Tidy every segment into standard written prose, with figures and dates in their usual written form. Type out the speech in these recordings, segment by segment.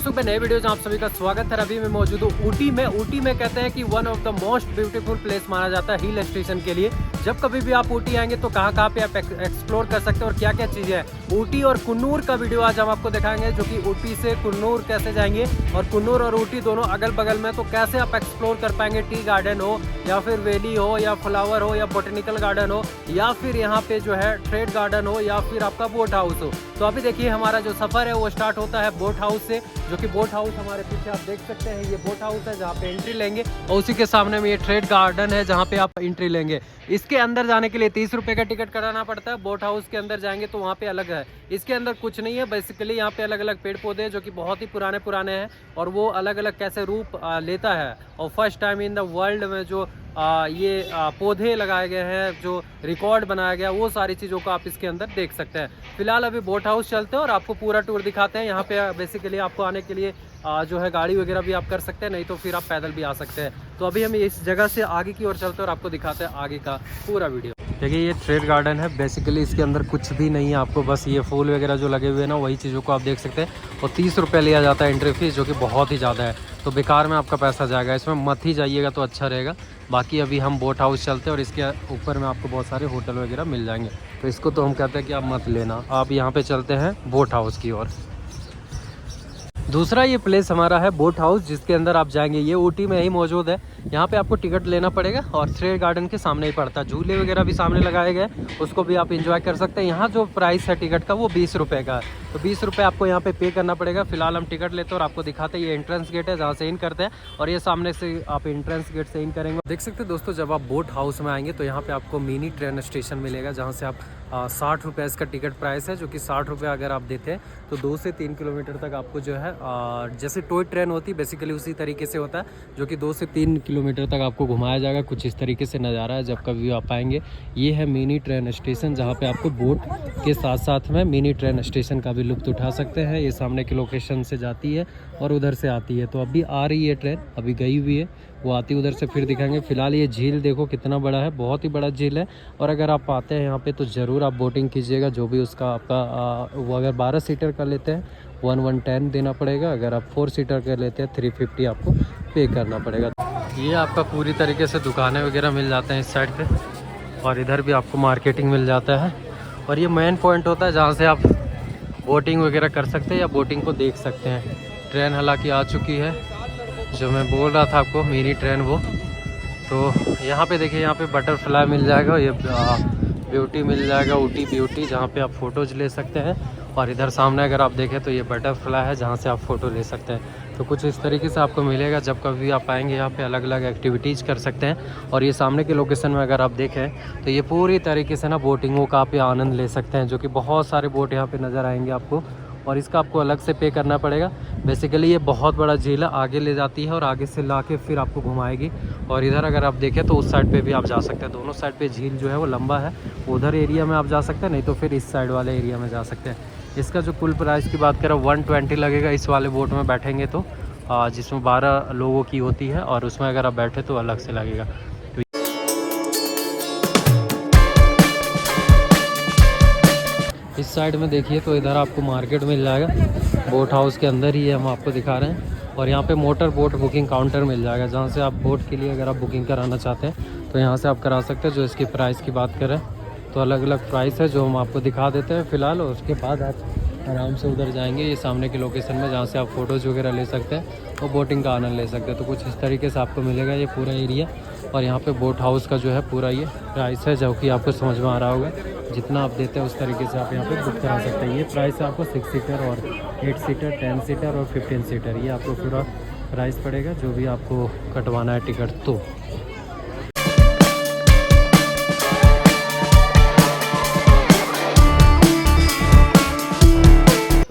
दोस्तों पे नए वीडियो में आप सभी का स्वागत है। अभी मैं मौजूद हूँ ऊटी में। ऊटी में कहते हैं कि one of the most beautiful place माना जाता है हिल स्टेशन के लिए। जब कभी भी आप ऊटी आएंगे तो कहाँ पे आप एक्सप्लोर कर सकते हैं और क्या क्या चीज़ें हैं। ऊटी और कुन्नूर का वीडियो आज हम आपको दिखाएंगे, जो कि ऊटी से कुन्नूर कैसे जाएंगे और कुन्नूर और ऊटी दोनों अगल बगल में, तो कैसे आप एक्सप्लोर कर पाएंगे। टी गार्डन हो या फिर वैली हो या फ्लावर हो या बोटेनिकल गार्डन हो या फिर यहाँ पे जो है ट्रेड गार्डन हो या फिर आपका बोट हाउस हो। तो अभी देखिए हमारा जो सफ़र है वो स्टार्ट होता है बोट हाउस से, जो कि बोट हाउस हमारे पीछे आप देख सकते हैं। ये बोट हाउस है जहाँ पे एंट्री लेंगे और उसी के सामने में ये ट्रेड गार्डन है जहाँ पे आप एंट्री लेंगे। इसके अंदर जाने के लिए 30 रुपये का टिकट कराना पड़ता है। बोट हाउस के अंदर जाएंगे तो वहाँ पे अलग है। इसके अंदर कुछ नहीं है, बेसिकली यहाँ पे अलग अलग पेड़ पौधे हैं जो कि बहुत ही पुराने हैं और वो अलग अलग कैसे रूप लेता है। और first time in the world में जो ये पौधे लगाए गए हैं, जो रिकॉर्ड बनाया गया, वो सारी चीज़ों को आप इसके अंदर देख सकते हैं। फिलहाल अभी बोट हाउस चलते हैं और आपको पूरा टूर दिखाते हैं। यहाँ पे बेसिकली आपको आने के लिए जो है गाड़ी वगैरह भी आप कर सकते हैं, नहीं तो फिर आप पैदल भी आ सकते हैं। तो अभी हम इस जगह से आगे की ओर चलते हैं और आपको दिखाते हैं आगे का पूरा वीडियो। देखिए ये ट्रेड गार्डन है, बेसिकली इसके अंदर कुछ भी नहीं है आपको, बस ये फूल वगैरह जो लगे हुए हैं ना वही चीज़ों को आप देख सकते हैं। और 30 रुपये लिया जाता है एंट्री फीस, जो कि बहुत ही ज़्यादा है। तो बेकार में आपका पैसा जाएगा, इसमें मत ही जाइएगा तो अच्छा रहेगा। बाकी अभी हम बोट हाउस चलते हैं और इसके ऊपर में आपको बहुत सारे होटल वगैरह मिल जाएंगे, तो इसको तो हम कहते हैं कि आप मत लेना। आप यहाँ पे चलते हैं बोट हाउस की ओर। दूसरा ये प्लेस हमारा है बोट हाउस, जिसके अंदर आप जाएंगे। ये ऊटी में ही मौजूद है। यहाँ पे आपको टिकट लेना पड़ेगा और ट्रेड गार्डन के सामने ही पड़ता है। झूले वगैरह भी सामने लगाए गए, उसको भी आप एंजॉय कर सकते हैं। यहाँ जो प्राइस है टिकट का वो 20 रुपये का है, तो 20 रुपये आपको यहाँ पे पे करना पड़ेगा। फिलहाल हम टिकट लेते हैं और आपको दिखाते हैं। ये एंट्रेंस गेट है जहाँ से इन करते हैं और ये सामने से आप एंट्रेंस गेट से इन करेंगे। देख सकते हैं दोस्तों, जब आप बोट हाउस में आएंगे तो यहाँ पे आपको मिनी ट्रेन स्टेशन मिलेगा, जहाँ से आप 60 रुपये इसका टिकट प्राइस है, जो कि 60 रुपये अगर आप देते हैं तो 2 से 3 किलोमीटर तक आपको जो है जैसे टॉय ट्रेन होती है बेसिकली उसी तरीके से होता है, जो कि 2 से 3 किलोमीटर तक आपको घुमाया जाएगा। कुछ इस तरीके से नज़ारा है जब कभी आप आएंगे। ये है मिनी ट्रेन स्टेशन, जहाँ पे आपको बोट के साथ साथ में मिनी ट्रेन स्टेशन का भी लुत्फ़ उठा सकते हैं। ये सामने के लोकेशन से जाती है और उधर से आती है। तो अभी आ रही है ट्रेन, अभी गई हुई है, वो आती उधर से फिर दिखाएंगे। फिलहाल ये झील देखो कितना बड़ा है, बहुत ही बड़ा झील है। और अगर आप आते हैं यहाँ पे तो ज़रूर आप बोटिंग कीजिएगा। जो भी उसका आपका वो अगर 12 सीटर का लेते हैं 110 देना पड़ेगा। अगर आप 4 सीटर का लेते हैं 350 आपको पे करना पड़ेगा। ये आपका पूरी तरीके से दुकानें वगैरह मिल जाते हैं इस साइड पे, और इधर भी आपको मार्केटिंग मिल जाता है। और ये मेन पॉइंट होता है जहाँ से आप बोटिंग वगैरह कर सकते हैं या बोटिंग को देख सकते हैं। ट्रेन हालांकि आ चुकी है, जो मैं बोल रहा था आपको मिनी ट्रेन वो। तो यहाँ पे देखिए, यहाँ पे बटरफ्लाई मिल जाएगा, ये ब्यूटी मिल जाएगा, ऊटी ब्यूटी, जहाँ पे आप फ़ोटोज़ ले सकते हैं। और इधर सामने अगर आप देखें तो ये बटरफ्लाई है जहाँ से आप फ़ोटो ले सकते हैं। तो कुछ इस तरीके से आपको मिलेगा। जब कभी आप आएंगे यहाँ पे अलग अलग एक्टिविटीज़ कर सकते हैं। और ये सामने के लोकेशन में अगर आप देखें तो ये पूरी तरीके से ना बोटिंगों का आप आनंद ले सकते हैं, जो कि बहुत सारे बोट यहाँ पे नज़र आएंगे आपको। और इसका आपको अलग से पे करना पड़ेगा। बेसिकली ये बहुत बड़ा झील है, आगे ले जाती है और आगे से ला के फिर आपको घुमाएगी। और इधर अगर आप देखें तो उस साइड पे भी आप जा सकते हैं। दोनों साइड पे झील जो है वो लंबा है, उधर एरिया में आप जा सकते हैं, नहीं तो फिर इस साइड वाले एरिया में जा सकते हैं। इसका जो कुल प्राइस की बात करें 120 लगेगा इस वाले बोट में बैठेंगे तो, जिसमें 12 लोगों की होती है, और उसमें अगर आप बैठे तो अलग से लगेगा। इस साइड में देखिए तो इधर आपको मार्केट मिल जाएगा, बोट हाउस के अंदर ही है, हम आपको दिखा रहे हैं। और यहाँ पे मोटर बोट बुकिंग काउंटर मिल जाएगा, जहाँ से आप बोट के लिए अगर आप बुकिंग कराना चाहते हैं तो यहाँ से आप करा सकते हैं। जो इसकी प्राइस की बात करें तो अलग अलग प्राइस है, जो हम आपको दिखा देते हैं फ़िलहाल। और उसके बाद आप आराम से उधर जाएंगे ये सामने के लोकेशन में, जहाँ से आप फ़ोटोज़ वगैरह ले सकते हैं और बोटिंग का आनंद ले सकते हैं। तो कुछ इस तरीके से आपको मिलेगा ये पूरा एरिया। और यहाँ पे बोट हाउस का जो है पूरा ये प्राइस है, जो कि आपको समझ में आ रहा होगा। जितना आप देते हैं उस तरीके से आप यहाँ पे बुक करा सकते हैं। ये प्राइस है आपको 6 सीटर और 8 सीटर, 10 सीटर और 15 सीटर, ये आपको पूरा प्राइस पड़ेगा जो भी आपको कटवाना है टिकट। तो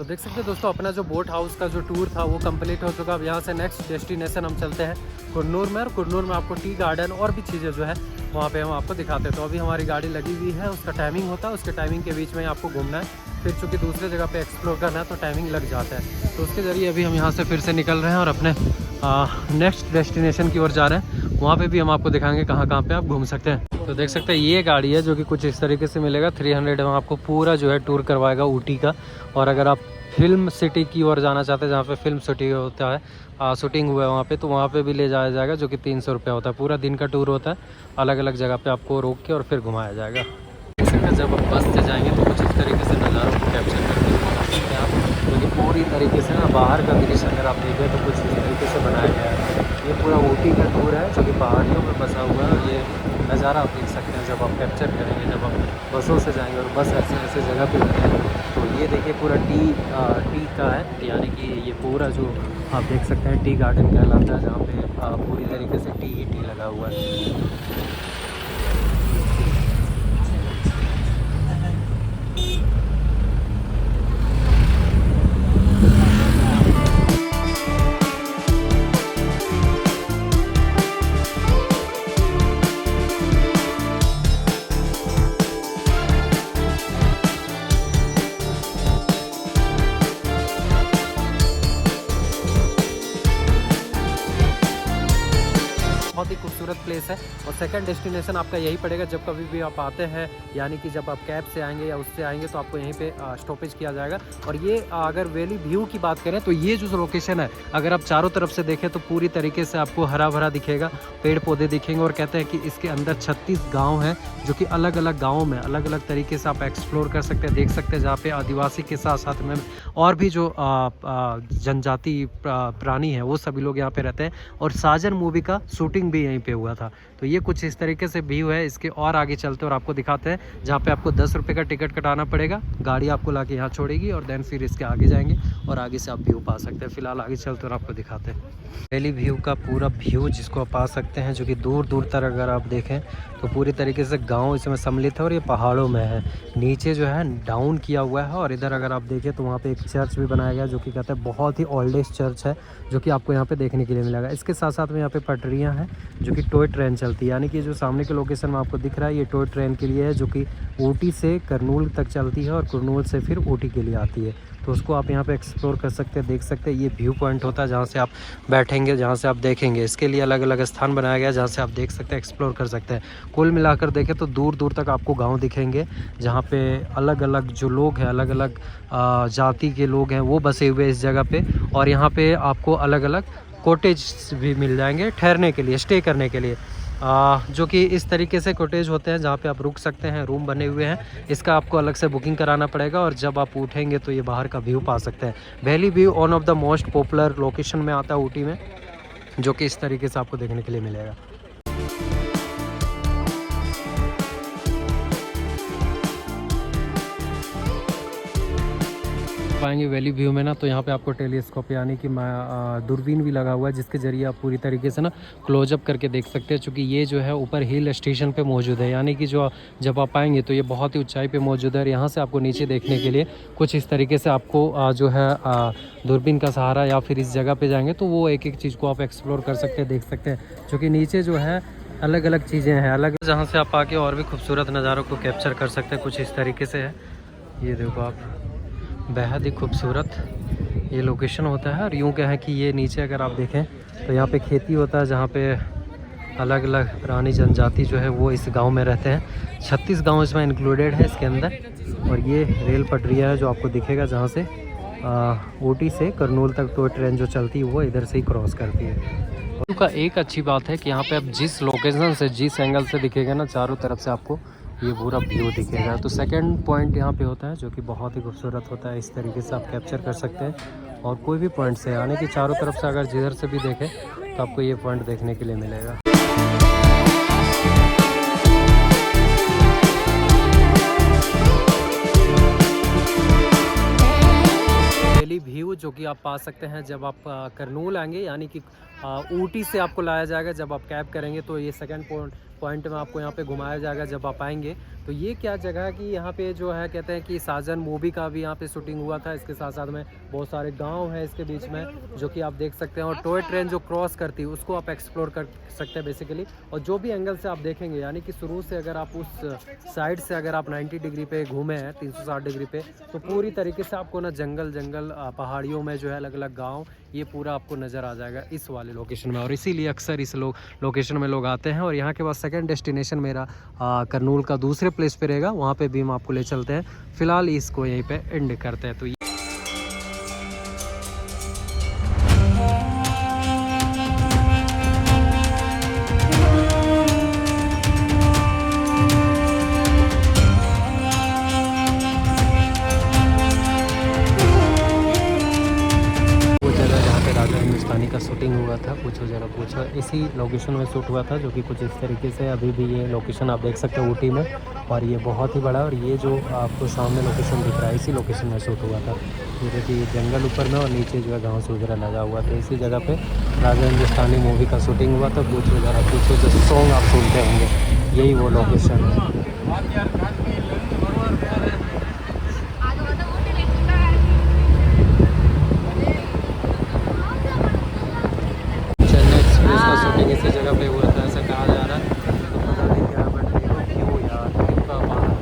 देख सकते हैं दोस्तों, अपना जो बोट हाउस का जो टूर था वो कंप्लीट हो चुका। अब यहाँ से नेक्स्ट डेस्टिनेशन हम चलते हैं कुन्नूर में, और कुन्नूर में आपको टी गार्डन और भी चीज़ें जो है वहाँ पे हम आपको दिखाते हैं। तो अभी हमारी गाड़ी लगी हुई है, उसका टाइमिंग होता है, उसके टाइमिंग के बीच में आपको घूमना है, फिर चूँकि दूसरे जगह पे एक्सप्लोर करना है तो टाइमिंग लग जाता है। तो उसके ज़रिए अभी हम यहाँ से फिर से निकल रहे हैं और अपने नेक्स्ट डेस्टिनेशन की ओर जा रहे हैं। वहाँ पे भी हम आपको दिखाएंगे कहाँ कहाँ पे आप घूम सकते हैं। तो देख सकते हैं ये गाड़ी है जो कि कुछ इस तरीके से मिलेगा। 300 में आपको पूरा जो है टूर करवाएगा ऊटी का। और अगर आप फिल्म सिटी की ओर जाना चाहते हैं, जहाँ पे फिल्म सिटी होता है, शूटिंग हुआ है वहाँ पे, तो वहाँ पे भी ले जाया जाएगा, जो कि 300 रुपये होता है। पूरा दिन का टूर होता है, अलग अलग जगह पे आपको रोक के और फिर घुमाया जाएगा। देख सकते हैं जब आप बस से जाएंगे तो कुछ इस तरीके से नज़ारों को कैप्चर करके दिखा सकते हैं आप, क्योंकि पूरी तरीके से ना बाहर का दृश्य अगर आप देखें तो कुछ इस तरीके से बनाया गया है। ये पूरा ऊटी का टूर है जो कि पहाड़ियों में बसा हुआ है। ये नज़ारा आप देख सकते हैं जब आप कैप्चर करेंगे, जब आप बसों से जाएंगे और बस ऐसे ऐसे जगह पे होते हैं। तो ये देखिए पूरा टी का है, यानी कि ये पूरा जो आप देख सकते हैं टी गार्डन कहलाता है, जहाँ पे पूरी तरीके से टी ही टी लगा हुआ है। बहुत ही खूबसूरत प्लेस है। और सेकंड डेस्टिनेशन आपका यही पड़ेगा जब कभी भी आप आते हैं, यानी कि जब आप कैब से आएंगे या उससे आएंगे तो आपको यहीं पे स्टॉपेज किया जाएगा। और ये अगर वैली व्यू की बात करें तो ये जो लोकेशन है, अगर आप चारों तरफ से देखें तो पूरी तरीके से आपको हरा भरा दिखेगा, पेड़ पौधे दिखेंगे। और कहते हैं कि इसके अंदर 36 गाँव हैं, जो कि अलग अलग गाँव में अलग अलग तरीके से आप एक्सप्लोर कर सकते हैं, देख सकते हैं, जहाँ पे आदिवासी के साथ साथ में और भी जो जनजाति प्राणी है वो सभी लोग यहाँ पे रहते हैं। और साजन मूवी का शूटिंग भी यहीं पे हुआ था। तो ये कुछ इस तरीके से व्यू है। इसके और आगे चलते और आपको दिखाते हैं, जहाँ पे आपको 10 रुपये का टिकट कटाना पड़ेगा, गाड़ी आपको लाके यहाँ छोड़ेगी और देन फिर इसके आगे जाएंगे और आगे से आप व्यू पा सकते हैं। फिलहाल आगे चलते और आपको दिखाते हैं वैली व्यू का पूरा व्यू, जिसको आप पा सकते हैं, जो कि दूर दूर तक अगर आप देखें तो पूरी तरीके से गाँव इसमें सम्मिलित है और ये पहाड़ों में है। नीचे जो है डाउन किया हुआ है और इधर अगर आप देखें तो वहाँ पे एक चर्च भी बनाया गया, जो कि कहते हैं बहुत ही ओल्डेस्ट चर्च है, जो कि आपको यहाँ पे देखने के लिए मिलेगा। इसके साथ साथ में यहाँ पे पटरियाँ हैं, जो कि टॉय ट्रेन चलती है, यानी कि जो सामने के लोकेशन में आपको दिख रहा है ये टॉय ट्रेन के लिए है, जो कि ऊटी से करनूल तक चलती है और करनूल से फिर ऊटी के लिए आती है। तो उसको आप यहाँ पे एक्सप्लोर कर सकते हैं, देख सकते हैं। ये व्यू पॉइंट होता है जहाँ से आप बैठेंगे, जहाँ से आप देखेंगे। इसके लिए अलग अलग स्थान बनाया गया है जहाँ से आप देख सकते हैं, एक्सप्लोर कर सकते हैं। कुल मिलाकर देखें तो दूर दूर तक आपको गांव दिखेंगे, जहाँ पे अलग अलग जो लोग हैं, अलग अलग जाति के लोग हैं वो बसे हुए इस जगह पे। और यहाँ पे आपको अलग अलग कॉटेज भी मिल जाएंगे ठहरने के लिए, स्टे करने के लिए, जो कि इस तरीके से कॉटेज होते हैं जहाँ पे आप रुक सकते हैं, रूम बने हुए हैं। इसका आपको अलग से बुकिंग कराना पड़ेगा और जब आप उठेंगे तो ये बाहर का व्यू पा सकते हैं। Valley view one of the most popular location में आता है ऊटी में, जो कि इस तरीके से आपको देखने के लिए मिलेगा। पाएंगे वैली व्यू में ना, तो यहाँ पे आपको टेलीस्कोप यानी कि दूरबीन भी लगा हुआ है, जिसके ज़रिए आप पूरी तरीके से ना क्लोजअप करके देख सकते हैं। चूँकि ये जो है ऊपर हिल स्टेशन पे मौजूद है, यानी कि जो जब आप आएंगे तो ये बहुत ही ऊंचाई पे मौजूद है। और यहाँ से आपको नीचे देखने के लिए कुछ इस तरीके से आपको जो है दूरबीन का सहारा, या फिर इस जगह पर जाएँगे तो वो एक एक चीज़ को आप एक्सप्लोर कर सकते हैं, देख सकते हैं। चूँकि नीचे जो है अलग अलग चीज़ें हैं, अलग जहाँ से आप आके और भी खूबसूरत नज़ारों को कैप्चर कर सकते हैं। कुछ इस तरीके से है, ये देखो आप, बेहद ही खूबसूरत ये लोकेशन होता है। और यूँ कहें कि ये नीचे अगर आप देखें तो यहाँ पे खेती होता है, जहाँ पे अलग अलग पुरानी जनजाति जो है वो इस गांव में रहते हैं। 36 गांव इसमें इंक्लूडेड है इसके अंदर। और ये रेल पटरिया है जो आपको दिखेगा, जहाँ से ऊटी से करनूल तक टॉय ट्रेन जो चलती है वो इधर से ही क्रॉस करती है। का एक अच्छी बात है कि यहाँ पे आप जिस लोकेशन से, जिस एंगल से दिखेगा ना, चारों तरफ से आपको ये पूरा व्यू दिखेगा। तो सेकंड पॉइंट यहाँ पे होता है जो कि बहुत ही खूबसूरत होता है, इस तरीके से आप कैप्चर कर सकते हैं। और कोई भी पॉइंट से, यानी कि चारों तरफ से अगर जिधर से भी देखें तो आपको ये पॉइंट देखने के लिए मिलेगा। वैली व्यू जो कि आप पा सकते हैं जब आप करनूल आएंगे, यानी कि ऊटी से आपको लाया जाएगा। जब आप कैब करेंगे तो ये सेकंड पॉइंट में आपको यहाँ पे घुमाया जाएगा जब आप आएंगे। तो ये क्या जगह है कि यहाँ पे जो है कहते हैं कि साजन मूवी का भी यहाँ पे शूटिंग हुआ था। इसके साथ साथ में बहुत सारे गांव हैं इसके बीच में, जो कि आप देख सकते हैं। और टॉय ट्रेन जो क्रॉस करती है उसको आप एक्सप्लोर कर सकते हैं बेसिकली। और जो भी एंगल से आप देखेंगे, यानी कि शुरू से अगर आप उस साइड से अगर आप 90 डिग्री पे घूमे हैं, 360 डिग्री पे, तो पूरी तरीके से आपको ना जंगल पहाड़ियों में जो है अलग अलग गाँव, ये पूरा आपको नज़र आ जाएगा इस वाले लोकेशन में। और इसीलिए अक्सर इस लोकेशन में लोग आते हैं। और यहाँ के बाद सेकंड डेस्टिनेशन मेरा करनूल का दूसरे प्लेस पे रहेगा, वहाँ पे भी हम आपको ले चलते हैं। फिलहाल इसको यहीं पे एंड करते हैं। तो था, पूछो ज़रा पूछो। इसी लोकेशन में शूट हुआ था, जो कि कुछ इस तरीके से अभी भी ये लोकेशन आप देख सकते हो ऊटी में, और ये बहुत ही बड़ा, और ये जो आपको सामने लोकेशन दिख रहा है इसी लोकेशन में शूट हुआ था। ये देखिए जंगल ऊपर में और नीचे जो है घास वगैरह लगा हुआ था। इसी जगह पे राजा हिंदुस्तानी मूवी का शूटिंग हुआ था। पूछो ज़रा पूछो जो सॉन्ग आप सुनते होंगे, यही वो लोकेशन है। चेन्नई एक्सप्रेस का शूटिंग इसी जगह पे हुआ था, ऐसा कहा जा रहा है। तो पता नहीं क्या, बट देखो क्यों यार, कितना बात था।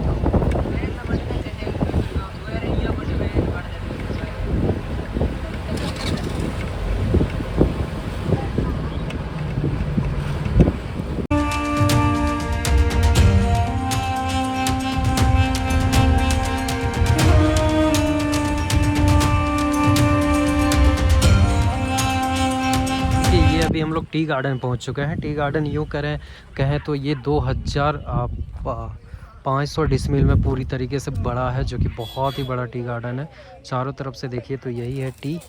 ये अभी हम लोग टी गार्डन पहुंच चुके हैं। टी गार्डन यूँ कहें तो ये 2500 डिसमिल में पूरी तरीके से बड़ा है, जो कि बहुत ही बड़ा टी गार्डन है। चारों तरफ से देखिए तो यही है टी,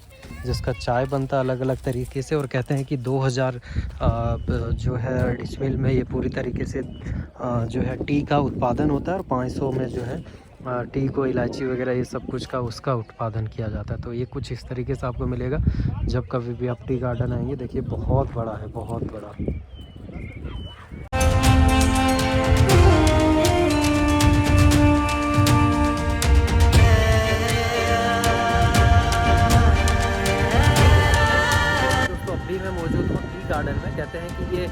जिसका चाय बनता है अलग अलग तरीके से, और कहते हैं कि 2000 जो है डिसमिल में ये पूरी तरीके से जो है टी का उत्पादन होता है, और 500 में जो है टी को इलायची वगैरह ये सब कुछ का उसका उत्पादन किया जाता है। तो ये कुछ इस तरीके से आपको मिलेगा जब कभी भी आप टी गार्डन आएंगे। देखिए बहुत बड़ा है, बहुत बड़ा। दोस्तों अभी मैं मौजूद हूँ टी गार्डन में। कहते हैं कि ये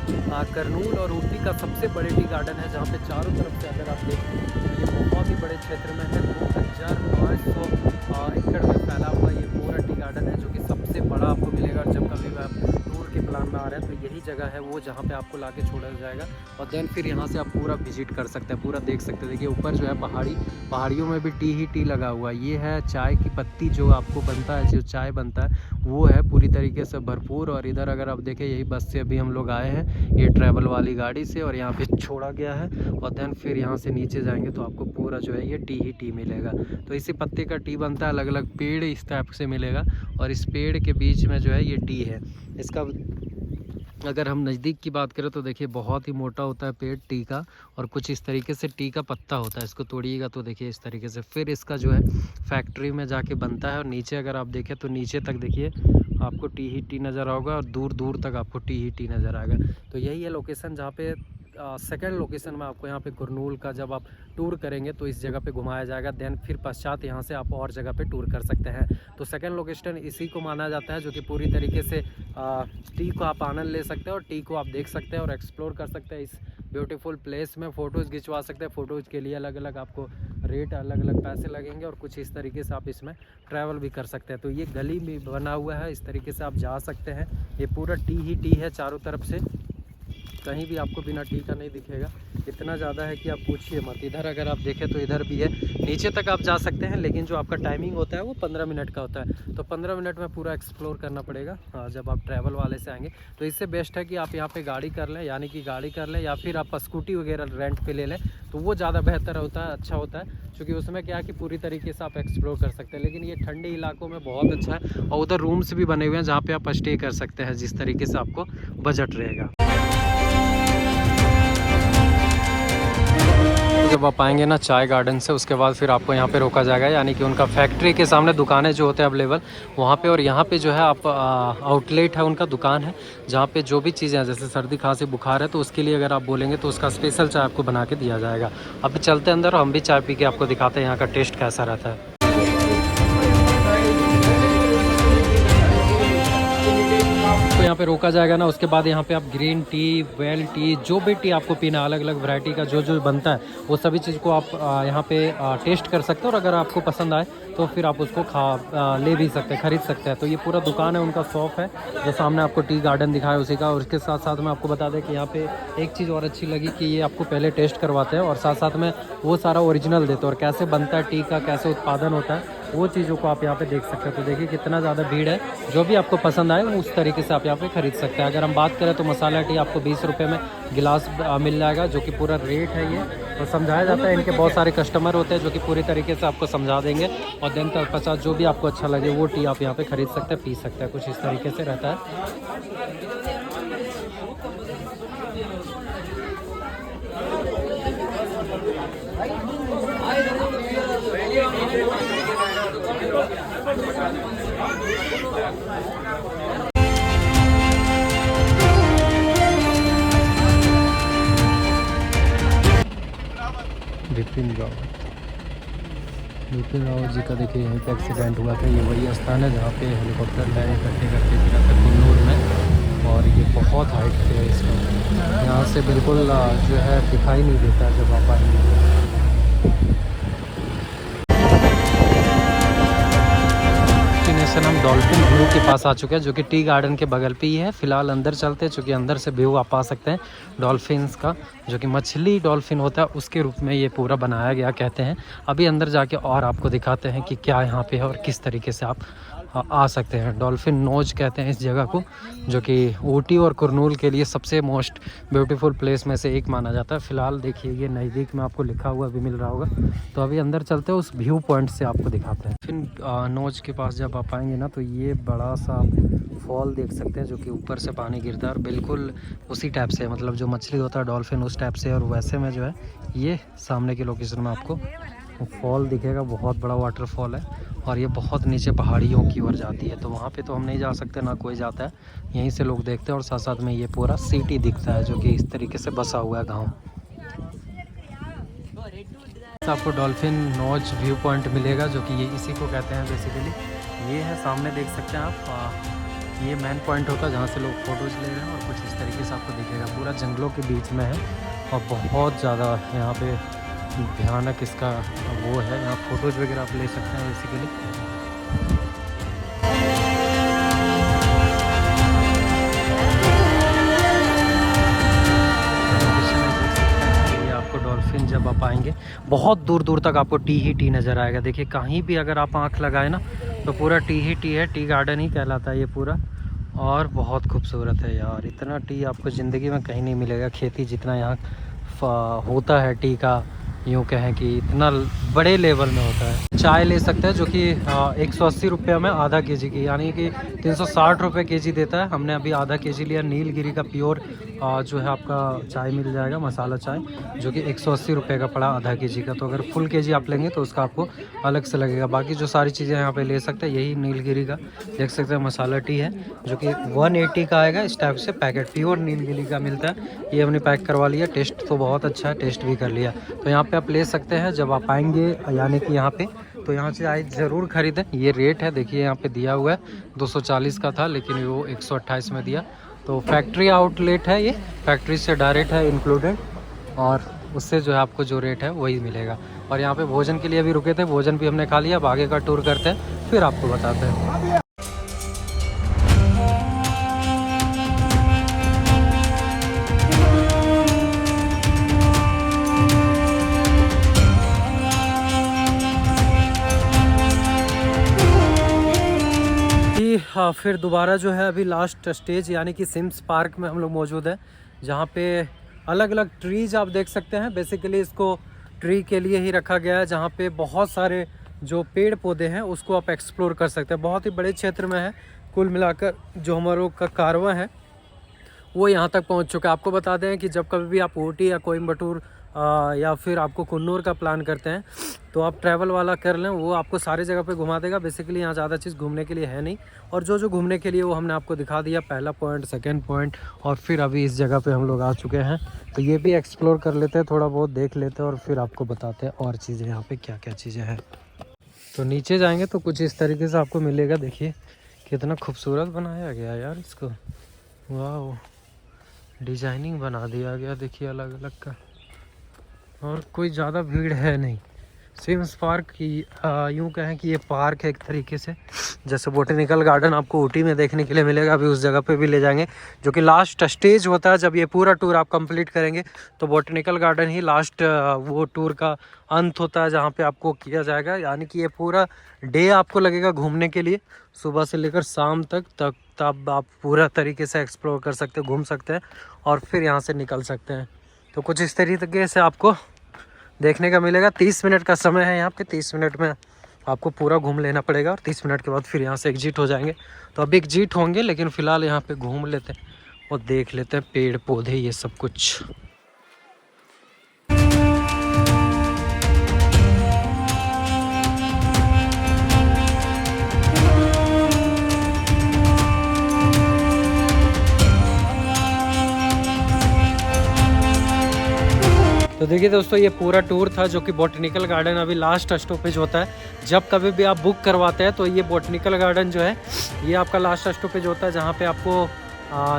करनूल और ऊटी का सबसे बड़े टी गार्डन है, जहाँ पे चारों तरफ से अगर आप देखें तो ये बहुत ही बड़े क्षेत्र में है। 2500 एकड़ में फैला हुआ ये पूरा टी गार्डन है, जो कि सबसे बड़ा आपको मिलेगा। और जब कभी भी आप टूर के प्लान में आ रहे हैं तो यही जगह है वो, जहाँ पे आपको लाके छोड़ा जाएगा, और देन फिर यहाँ से आप पूरा विजिट कर सकते हैं, पूरा देख सकते हैं। देखिए ऊपर जो है पहाड़ियों में भी टी ही टी लगा हुआ है। ये है चाय की पत्ती, जो आपको बनता है, जो चाय बनता है वो है पूरी तरीके से भरपूर। और इधर अगर आप देखें, यही बस से अभी हम लोग आए हैं, ये ट्रैवल वाली गाड़ी से, और यहाँ पे छोड़ा गया है, और देन फिर यहाँ से नीचे जाएंगे तो आपको पूरा जो है ये टी ही टी मिलेगा। तो इसी पत्ते का टी बनता है, अलग अलग पेड़ इस टाइप से मिलेगा, और इस पेड़ के बीच में जो है ये टी है। इसका अगर हम नज़दीक की बात करें तो देखिए बहुत ही मोटा होता है पेड़ टी का, और कुछ इस तरीके से टी का पत्ता होता है। इसको तोड़िएगा तो देखिए इस तरीके से, फिर इसका जो है फैक्ट्री में जाके बनता है। और नीचे अगर आप देखें तो नीचे तक देखिए आपको टी ही टी नज़र आएगा, और दूर दूर तक आपको टी ही टी नज़र आएगा। तो यही है लोकेशन, जहाँ पे सेकंड लोकेशन में आपको यहाँ पे कुरनूल का जब आप टूर करेंगे तो इस जगह पे घुमाया जाएगा। देन फिर पश्चात यहाँ से आप और जगह पे टूर कर सकते हैं। तो सेकंड लोकेशन इसी को माना जाता है, जो कि पूरी तरीके से टी को आप आनंद ले सकते हैं, और टी को आप देख सकते हैं और एक्सप्लोर कर सकते हैं। इस ब्यूटीफुल प्लेस में फ़ोटोज़ खिंचवा सकते हैं। फ़ोटोज़ के लिए अलग अलग आपको रेट, अलग अलग पैसे लगेंगे, और कुछ इस तरीके से आप इसमें ट्रैवल भी कर सकते हैं। तो ये गली भी बना हुआ है, इस तरीके से आप जा सकते हैं। ये पूरा टी ही टी है चारों तरफ से, कहीं भी आपको बिना टी का नहीं दिखेगा। इतना ज़्यादा है कि आप पूछिए मत। इधर अगर आप देखें तो इधर भी है, नीचे तक आप जा सकते हैं, लेकिन जो आपका टाइमिंग होता है वो 15 मिनट का होता है। तो 15 मिनट में पूरा एक्सप्लोर करना पड़ेगा। जब आप ट्रैवल वाले से आएंगे तो इससे बेस्ट है कि आप यहाँ पे गाड़ी कर लें, यानी कि गाड़ी कर लें, या फिर आप स्कूटी वगैरह रेंट पे ले लें, तो वो ज़्यादा बेहतर होता है, अच्छा होता है। क्योंकि उसमें क्या है कि पूरी तरीके से आप एक्सप्लोर कर सकते हैं। लेकिन ये ठंडे इलाकों में बहुत अच्छा है, और उधर रूम्स भी बने हुए हैं जहाँ पे आप स्टे कर सकते हैं, जिस तरीके से आपको बजट रहेगा। जब आप आएंगे ना चाय गार्डन से, उसके बाद फिर आपको यहाँ पे रोका जाएगा, यानी कि उनका फैक्ट्री के सामने दुकानें जो होते हैं अवेलेबल वहाँ पे। और यहाँ पे जो है आप आउटलेट है उनका, दुकान है, जहाँ पे जो भी चीज़ें हैं, जैसे सर्दी खांसी बुखार है तो उसके लिए अगर आप बोलेंगे तो उसका स्पेशल चाय आपको बना के दिया जाएगा। अभी चलते हैं अंदर और हम भी चाय पी के आपको दिखाते हैं यहाँ का टेस्ट कैसा रहता है। तो यहाँ पे रोका जाएगा ना, उसके बाद यहाँ पे आप ग्रीन टी, वेल टी, जो भी टी आपको पीना, अलग अलग वैरायटी का जो जो बनता है वो सभी चीज़ को आप यहाँ पे टेस्ट कर सकते हो, और अगर आपको पसंद आए तो फिर आप उसको ले भी सकते हैं, ख़रीद सकते हैं। तो ये पूरा दुकान है, उनका शॉप है, जो सामने आपको टी गार्डन दिखाया उसी का। और उसके साथ साथ में आपको बता दें कि यहाँ पे एक चीज़ और अच्छी लगी कि ये आपको पहले टेस्ट करवाते हैं, और साथ साथ में वो सारा ओरिजिनल देते हैं, और कैसे बनता है टी का, कैसे उत्पादन होता है वो चीज़ों को आप यहाँ पे देख सकते हैं। तो देखिए कितना ज़्यादा भीड़ है, जो भी आपको पसंद आए उस तरीके से आप यहाँ पे खरीद सकते हैं। अगर हम बात करें तो मसाला टी आपको 20 रुपये में गिलास मिल जाएगा, जो कि पूरा रेट है ये। तो समझाया जाता है, इनके बहुत सारे कस्टमर होते हैं जो कि पूरी तरीके से आपको समझा देंगे, और दिन तक 50 जो भी आपको अच्छा लगे वो टी आप यहाँ पे खरीद सकते हैं, पी सकते हैं। कुछ इस तरीके से रहता है। बिपिन रावत जी का देखिए यहीं पे एक्सीडेंट हुआ था। ये वही स्थान है जहाँ पे हेलीकॉप्टर लैंड करते करते गिरा था कुन्नूर में, और ये बहुत हाइट पे है इसका, यहाँ से बिल्कुल जो है दिखाई नहीं देता जब आप आएंगे। हम डॉल्फिन व्यू के पास आ चुके हैं, जो कि टी गार्डन के बगल पे ही है। फिलहाल अंदर चलते हैं, चूँकि अंदर से व्यू आप पा सकते हैं डॉल्फिन्स का, जो कि मछली डॉल्फिन होता है उसके रूप में ये पूरा बनाया गया कहते हैं। अभी अंदर जाके और आपको दिखाते हैं कि क्या यहाँ पे है और किस तरीके से आप आ सकते हैं। डॉल्फिन नोज कहते हैं इस जगह को, जो कि ऊटी और कुरनूल के लिए सबसे मोस्ट ब्यूटीफुल प्लेस में से एक माना जाता है। फ़िलहाल देखिए ये नज़दीक में आपको लिखा हुआ भी मिल रहा होगा। तो अभी अंदर चलते हैं, उस व्यू पॉइंट से आपको दिखाते हैं। फिर नोज के पास जब आप आएंगे ना, तो ये बड़ा सा फॉल देख सकते हैं, जो कि ऊपर से पानी गिरता है, और बिल्कुल उसी टाइप से, मतलब जो मछली होता है डॉल्फिन उस टाइप से, और वैसे में जो है ये सामने की लोकेशन में आपको फॉल दिखेगा। बहुत बड़ा वाटरफॉल है, और ये बहुत नीचे पहाड़ियों की ओर जाती है। तो वहाँ पे तो हम नहीं जा सकते, ना कोई जाता है, यहीं से लोग देखते हैं। और साथ साथ में ये पूरा सिटी दिखता है, जो कि इस तरीके से बसा हुआ है गांव। आपको डॉल्फिन नोज व्यू पॉइंट मिलेगा, जो कि ये इसी को कहते हैं बेसिकली। ये है सामने देख सकते हैं आप, ये मेन पॉइंट होता है जहाँ से लोग फ़ोटोज़ ले रहे हैं, और कुछ इस तरीके से आपको दिखेगा। पूरा जंगलों के बीच में है, और बहुत ज़्यादा यहाँ पे भयानक इसका वो है। यहाँ फ़ोटोज़ वगैरह आप ले सकते हैं बेसिकली। ये आपको डॉल्फिन जब आप आएंगे, बहुत दूर दूर तक आपको टी ही टी नज़र आएगा। देखिए कहीं भी अगर आप आँख लगाए ना, तो पूरा टी ही टी है। टी गार्डन ही कहलाता है ये पूरा, और बहुत खूबसूरत है यार। इतना टी आपको ज़िंदगी में कहीं नहीं मिलेगा। खेती जितना यहाँ होता है टी का, यूँ कहें कि इतना बड़े लेवल में होता है। चाय ले सकते हैं, जो कि 180 रुपये में आधा केजी की, यानी कि 360 रुपये केजी देता है। हमने अभी आधा केजी लिया। नीलगिरी का प्योर जो है आपका चाय मिल जाएगा, मसाला चाय, जो कि 180 रुपये का पड़ा आधा केजी का। तो अगर फुल केजी आप लेंगे तो उसका आपको अलग से लगेगा। बाकी जो सारी चीज़ें यहाँ पे ले सकते हैं, यही नीलगिरी का देख सकते हैं मसाला टी है, जो कि 180 का आएगा। इस टाइप से पैकेट प्योर नीलगिरी का मिलता है। ये हमने पैक करवा लिया। टेस्ट तो बहुत अच्छा है, टेस्ट भी कर लिया। तो यहाँ पे आप ले सकते हैं जब आप आएंगे, यानी कि यहाँ पे, तो यहाँ से आए ज़रूर ख़रीदें। ये रेट है, देखिए यहाँ पे दिया हुआ है 240 का था, लेकिन वो 128 में दिया। तो फैक्ट्री आउटलेट है, ये फैक्ट्री से डायरेक्ट है इंक्लूडेड, और उससे जो है आपको जो रेट है वही मिलेगा। और यहाँ पे भोजन के लिए भी रुके थे, भोजन भी हमने खा लिया। अब आगे का टूर करते हैं, फिर आपको बताते हैं। हाँ, फिर दोबारा जो है अभी लास्ट स्टेज, यानी कि सिम्स पार्क में हम लोग मौजूद हैं, जहाँ पे अलग अलग ट्रीज़ आप देख सकते हैं। बेसिकली इसको ट्री के लिए ही रखा गया है, जहाँ पे बहुत सारे जो पेड़ पौधे हैं उसको आप एक्सप्लोर कर सकते हैं। बहुत ही बड़े क्षेत्र में है। कुल मिलाकर जो हमारों का कारवां है वो यहाँ तक पहुँच चुका है। आपको बता दें कि जब कभी भी आप ऊटी या कोयम्बटूर या फिर आपको कुन्नूर का प्लान करते हैं, तो आप ट्रैवल वाला कर लें, वो आपको सारी जगह पे घुमा देगा। बेसिकली यहाँ ज़्यादा चीज़ घूमने के लिए है नहीं, और जो घूमने के लिए वो हमने आपको दिखा दिया। पहला पॉइंट, सेकंड पॉइंट, और फिर अभी इस जगह पे हम लोग आ चुके हैं। तो ये भी एक्सप्लोर कर लेते हैं, थोड़ा बहुत देख लेते हैं, और फिर आपको बताते हैं और चीज़ें यहाँ पर क्या क्या चीज़ें हैं। तो नीचे जाएँगे तो कुछ इस तरीके से आपको मिलेगा। देखिए कितना खूबसूरत बनाया गया यार इसको, वाह, डिजाइनिंग बना दिया गया देखिए अलग अलग का। और कोई ज़्यादा भीड़ है नहीं। सिम्स पार्क की यूँ कहें कि ये पार्क है एक तरीके से, जैसे बोटेनिकल गार्डन आपको ऊटी में देखने के लिए मिलेगा, अभी उस जगह पे भी ले जाएंगे, जो कि लास्ट स्टेज होता है। जब ये पूरा टूर आप कंप्लीट करेंगे तो बोटेनिकल गार्डन ही लास्ट वो टूर का अंत होता है, जहाँ पे आपको किया जाएगा। यानी कि ये पूरा डे आपको लगेगा घूमने के लिए, सुबह से लेकर शाम तक तब आप पूरा तरीके से एक्सप्लोर कर सकते हैं, घूम सकते हैं और फिर यहाँ से निकल सकते हैं। तो कुछ इस तरीके से आपको देखने का मिलेगा। 30 मिनट का समय है यहाँ पे, 30 मिनट में आपको पूरा घूम लेना पड़ेगा और 30 मिनट के बाद फिर यहाँ से एग्जिट हो जाएंगे। तो अभी एग्जिट होंगे, लेकिन फ़िलहाल यहाँ पे घूम लेते हैं और देख लेते हैं पेड़ पौधे ये सब कुछ। तो देखिए दोस्तों, ये पूरा टूर था जो कि बोटेनिकल गार्डन अभी लास्ट स्टॉपेज होता है। जब कभी भी आप बुक करवाते हैं तो ये बोटेनिकल गार्डन जो है ये आपका लास्ट स्टॉपेज होता है, जहाँ पे आपको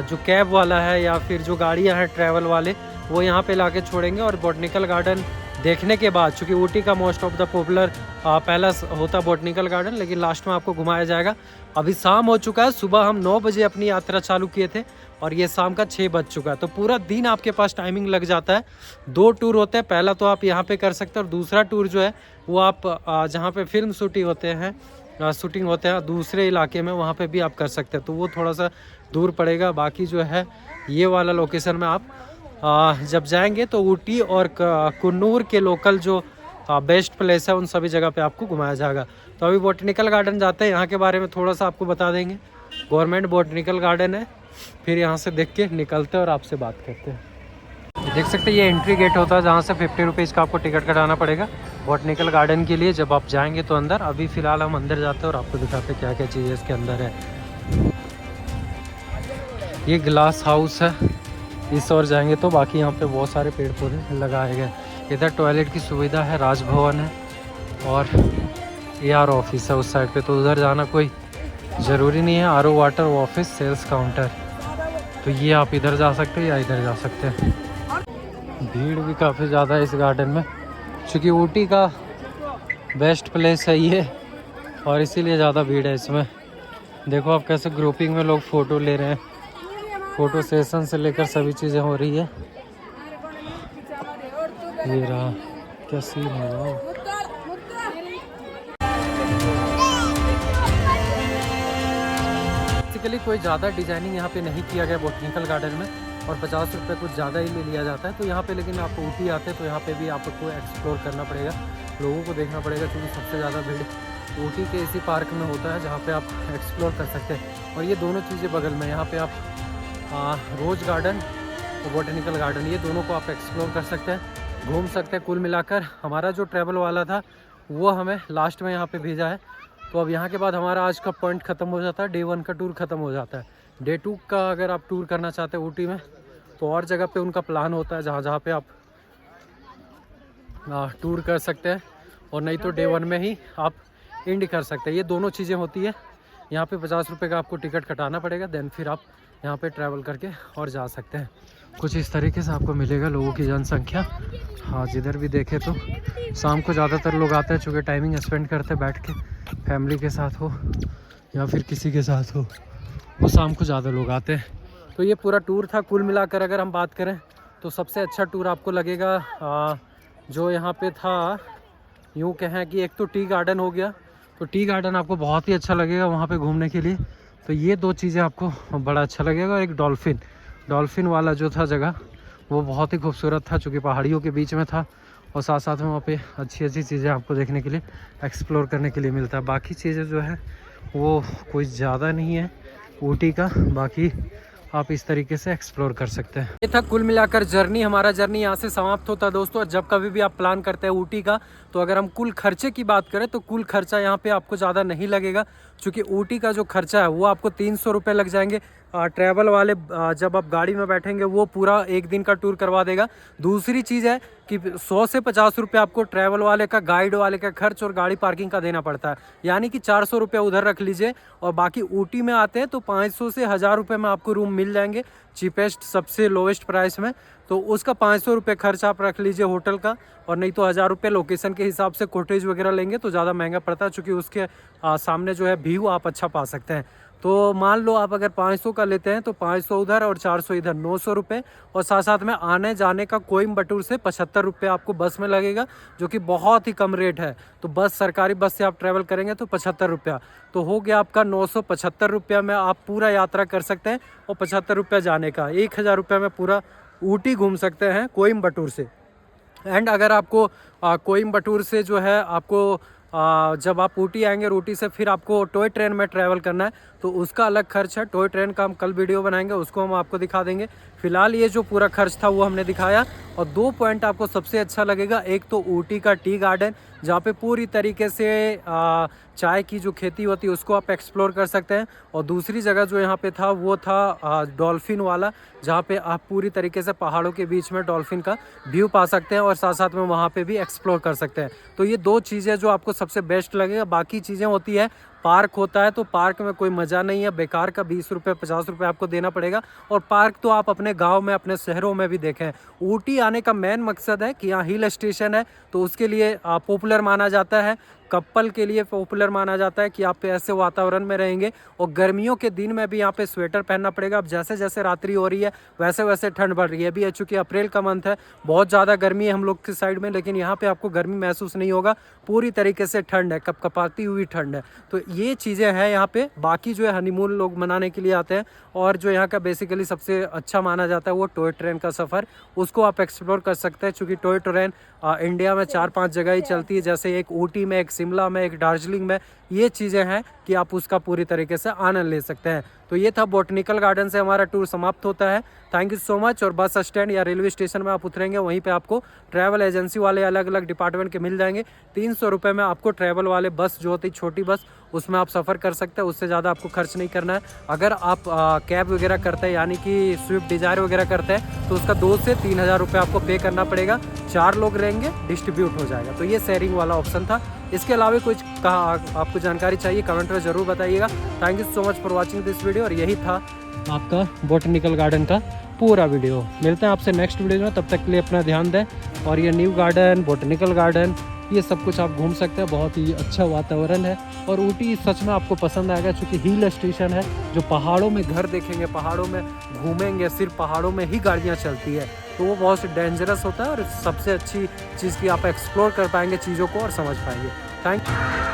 जो कैब वाला है या फिर जो गाड़ियाँ हैं ट्रैवल वाले, वो यहाँ पे लाके छोड़ेंगे। और बोटेनिकल गार्डन देखने के बाद, चूँकि ऊटी का most of the popular palace होता है बोटेनिकल गार्डन, लेकिन लास्ट में आपको घुमाया जाएगा। अभी शाम हो चुका है, सुबह हम 9 बजे अपनी यात्रा चालू किए थे और ये शाम का 6 बज चुका है। तो पूरा दिन आपके पास टाइमिंग लग जाता है। 2 टूर होते हैं, पहला तो आप यहाँ पे कर सकते हैं और दूसरा टूर जो है वो आप जहाँ पे फिल्म शूटिंग होते हैं दूसरे इलाके में, वहाँ पे भी आप कर सकते हैं। तो वो थोड़ा सा दूर पड़ेगा। बाकी जो है ये वाला लोकेशन में आप जब जाएंगे तो ऊटी और कुन्नूर के लोकल जो बेस्ट प्लेस है उन सभी जगह पे आपको घुमाया जाएगा। तो अभी बोटेनिकल गार्डन जाते हैं, यहाँ के बारे में थोड़ा सा आपको बता देंगे। गवर्नमेंट बोटेनिकल गार्डन है, फिर यहाँ से देख के निकलते हैं और आपसे बात करते हैं। देख सकते हैं ये एंट्री गेट होता है, जहाँ से 50 रुपीज़ का आपको टिकट कटाना पड़ेगा बोटेनिकल गार्डन के लिए जब आप जाएंगे तो अंदर। अभी फ़िलहाल हम अंदर जाते हैं और आपको दिखाते हैं क्या क्या चीज़ें इसके अंदर है। ये ग्लास हाउस है, इस ओर जाएंगे तो बाकी यहाँ पे बहुत सारे पेड़ पौधे लगाए गए। इधर टॉयलेट की सुविधा है, राजभवन है और AR ऑफिस है उस साइड पे, तो उधर जाना कोई ज़रूरी नहीं है। RO water office, sales counter, तो ये आप इधर जा सकते हैं या इधर जा सकते हैं। भीड़ भी काफ़ी ज़्यादा है इस गार्डन में, क्योंकि ऊटी का बेस्ट प्लेस है ये और इसीलिए ज़्यादा भीड़ है इसमें। देखो आप कैसे ग्रुपिंग में लोग फ़ोटो ले रहे हैं, फ़ोटो सेशन से लेकर सभी चीज़ें हो रही है। ये रहा, क्या सीन है। बेसिकली कोई ज़्यादा डिजाइनिंग यहाँ पे नहीं किया गया बोटेनिकल गार्डन में और 50 रुपये कुछ ज़्यादा ही ले लिया जाता है। तो यहाँ पे लेकिन आप ऊटी आते हैं तो यहाँ पे भी आपको एक्सप्लोर करना पड़ेगा, लोगों को देखना पड़ेगा, क्योंकि सबसे ज़्यादा भीड़ ऊटी के इसी पार्क में होता है जहाँ पे आप एक्सप्लोर कर सकते हैं। और ये दोनों चीज़ें बगल में, यहाँ पे आप रोज़ गार्डन और बोटेनिकल गार्डन, ये दोनों को आप एक्सप्लोर कर सकते हैं, घूम सकते हैं। कुल मिलाकर हमारा जो ट्रैवल वाला था वो हमें लास्ट में यहाँ पे भेजा है। तो अब यहाँ के बाद हमारा आज का पॉइंट ख़त्म हो जाता है, डे 1 का टूर ख़त्म हो जाता है। डे 2 का अगर आप टूर करना चाहते हैं ऊटी में तो और जगह पे उनका प्लान होता है जहाँ पे आप टूर कर सकते हैं, और नहीं तो डे 1 में ही आप एंड कर सकते हैं। ये दोनों चीज़ें होती है। यहाँ पे 50 रुपये का आपको टिकट कटाना पड़ेगा, देन फिर आप यहाँ पे ट्रैवल करके और जा सकते हैं। कुछ इस तरीके से आपको मिलेगा लोगों की जनसंख्या। हाँ, जिधर भी देखे तो शाम को ज़्यादातर लोग आते हैं, चूँकि टाइमिंग स्पेंड करते हैं बैठ के, फैमिली के साथ हो या फिर किसी के साथ हो, वो शाम को ज़्यादा लोग आते हैं। तो ये पूरा टूर था। कुल मिलाकर अगर हम बात करें तो सबसे अच्छा टूर आपको लगेगा जो यहाँ पे था, यूँ कहें कि एक तो टी गार्डन हो गया, तो टी गार्डन आपको बहुत ही अच्छा लगेगा वहाँ पे घूमने के लिए। तो ये 2 चीज़ें आपको बड़ा अच्छा लगेगा। और एक डॉल्फिन वाला जो था जगह, वो बहुत ही खूबसूरत था, चूँकि पहाड़ियों के बीच में था और साथ साथ में वहाँ पे अच्छी चीज़ें आपको देखने के लिए, एक्सप्लोर करने के लिए मिलता है। बाकी चीज़ें जो है वो कोई ज़्यादा नहीं है ऊटी का, बाकी आप इस तरीके से एक्सप्लोर कर सकते हैं। ये था कुल मिलाकर जर्नी। हमारा जर्नी यहाँ से समाप्त होता है दोस्तों। जब कभी भी आप प्लान करते हैं ऊटी का, तो अगर हम कुल खर्चे की बात करें तो कुल खर्चा यहाँ पे आपको ज़्यादा नहीं लगेगा, क्योंकि ऊटी का जो खर्चा है वो आपको 300 रुपये लग जाएंगे ट्रैवल वाले जब आप गाड़ी में बैठेंगे वो पूरा एक दिन का टूर करवा देगा। दूसरी चीज़ है कि 100 से 50 रुपये आपको ट्रैवल वाले का, गाइड वाले का खर्च और गाड़ी पार्किंग का देना पड़ता है, यानी कि 400 रुपये उधर रख लीजिए। और बाकी ऊटी में आते हैं तो 500 से 1000 रुपये में आपको रूम मिल जाएंगे, चीपेस्ट सबसे लोवेस्ट प्राइस में। तो उसका 500 रुपये खर्च आप रख लीजिए होटल का, और नहीं तो 1000 रुपये लोकेशन के हिसाब से कॉटेज वगैरह लेंगे तो ज़्यादा महंगा पड़ता है, चूँकि उसके सामने जो है व्यू आप अच्छा पा सकते हैं। तो मान लो आप अगर 500 का लेते हैं तो 500 उधर और 400 इधर, 900 रुपये। और साथ साथ में आने जाने का कोयम्बटूर से 75 रुपये आपको बस में लगेगा, जो कि बहुत ही कम रेट है। तो बस, सरकारी बस से आप ट्रैवल करेंगे तो 75 रुपया तो हो गया आपका 975 रुपया में आप पूरा यात्रा कर सकते हैं। और 75 रुपया जाने का, 1000 रुपये में पूरा ऊटी घूम सकते हैं कोयम्बटूर से। एंड अगर आपको कोयम्बटूर से जो है आपको जब आप ऊटी आएंगे, ऊटी से फिर आपको टॉय ट्रेन में ट्रैवल करना है तो उसका अलग खर्च है। टॉय ट्रेन का हम कल वीडियो बनाएंगे, उसको हम आपको दिखा देंगे। फिलहाल ये जो पूरा खर्च था वो हमने दिखाया। और 2 पॉइंट आपको सबसे अच्छा लगेगा, एक तो ऊटी का टी गार्डन, जहाँ पे पूरी तरीके से चाय की जो खेती होती है उसको आप एक्सप्लोर कर सकते हैं। और दूसरी जगह जो यहाँ पे था वो था डॉल्फिन वाला, जहाँ पे आप पूरी तरीके से पहाड़ों के बीच में डॉल्फिन का व्यू पा सकते हैं और साथ साथ में वहाँ पे भी एक्सप्लोर कर सकते हैं। तो ये 2 चीज़ें जो आपको सबसे बेस्ट लगेगा। बाकी चीज़ें होती है, पार्क होता है तो पार्क में कोई मज़ा नहीं है, बेकार का 20 रुपये 50 रुपये आपको देना पड़ेगा। और पार्क तो आप अपने गांव में, अपने शहरों में भी देखें। ऊटी आने का मेन मकसद है कि यहाँ हिल स्टेशन है तो उसके लिए पॉपुलर माना जाता है, कपल के लिए पॉपुलर माना जाता है कि आप ऐसे वातावरण में रहेंगे। और गर्मियों के दिन में भी यहाँ पे स्वेटर पहनना पड़ेगा। अब जैसे जैसे रात्रि हो रही है वैसे वैसे ठंड बढ़ रही है। अभी चूँकि अप्रैल का मंथ है, बहुत ज़्यादा गर्मी है हम लोग की साइड में, लेकिन यहाँ पे आपको गर्मी महसूस नहीं होगा, पूरी तरीके से ठंड है, कपकपाती हुई ठंड है। तो ये चीज़ें हैं यहाँ पे। बाकी जो है हनीमून लोग मनाने के लिए आते हैं, और जो यहाँ का बेसिकली सबसे अच्छा माना जाता है वो टॉय ट्रेन का सफ़र, उसको आप एक्सप्लोर कर सकते हैं। चूँकि टॉय ट्रेन इंडिया में 4-5 जगह ही चलती है, जैसे एक ऊटी में, एक शिमला में, एक दार्जिलिंग में। ये चीज़ें हैं कि आप उसका पूरी तरीके से आनंद ले सकते हैं। तो ये था बोटनिकल गार्डन से हमारा टूर समाप्त होता है। Thank you so much. और बस स्टैंड या रेलवे स्टेशन में आप उतरेंगे, वहीं पे आपको ट्रैवल एजेंसी वाले अलग अलग डिपार्टमेंट के मिल जाएंगे। 300 रुपये में आपको ट्रैवल वाले बस जो होती है छोटी बस, उसमें आप सफ़र कर सकते हैं, उससे ज़्यादा आपको खर्च नहीं करना है। अगर आप कैब वगैरह करते हैं, यानी कि स्विफ्ट डिज़ायर वगैरह करते हैं, तो उसका 2 से 3 हज़ार रुपये आपको पे करना पड़ेगा। 4 लोग रहेंगे, डिस्ट्रीब्यूट हो जाएगा। तो ये शेयरिंग वाला ऑप्शन था। इसके अलावा कुछ आपको जानकारी चाहिए कमेंट में ज़रूर बताइएगा। Thank you so much for watching this video. और यही था आपका बोटनिकल गार्डन का पूरा वीडियो। मिलते हैं आपसे नेक्स्ट वीडियो में, तब तक के लिए अपना ध्यान दें। और ये न्यू गार्डन, बोटनिकल गार्डन, ये सब कुछ आप घूम सकते हैं। बहुत ही अच्छा वातावरण है और ऊटी सच में आपको पसंद आएगा, क्योंकि हिल स्टेशन है। जो पहाड़ों में घर देखेंगे, पहाड़ों में घूमेंगे, सिर्फ पहाड़ों में ही गाड़ियाँ चलती है, तो वो बहुत डेंजरस होता है। और सबसे अच्छी चीज़ की आप एक्सप्लोर कर पाएंगे चीज़ों को और समझ पाएंगे। Thank you.